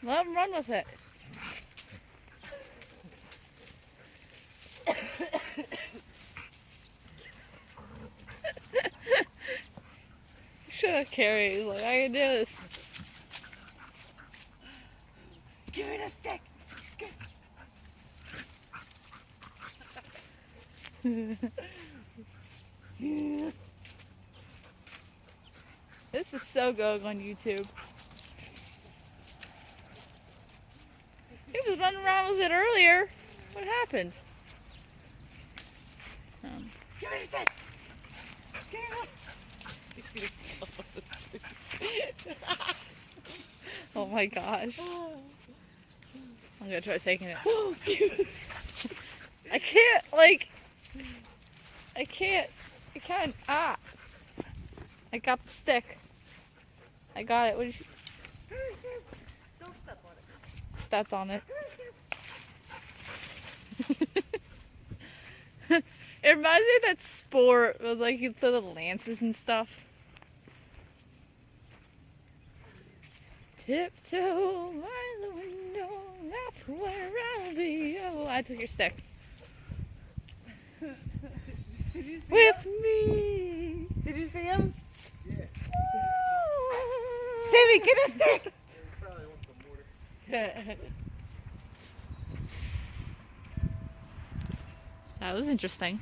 Let him run with it. Should have carried. He's like, I can do this. Give me the stick. This is so going on YouTube. He was running around with it earlier. What happened? Give me the stick. Oh my gosh. I'm gonna try taking it. I can't, like, I can't. Ah. I got the stick. I got it. What did you? Don't step on it. Stepped on it. It reminds me of that sport with, like, you throw the lances and stuff. Tiptoe by the window, that's where I'll be. Oh, I took your stick. Did you see With him? me. Did you see him? Yeah. Stevie, get a stick. He probably wants some mortar. That was interesting.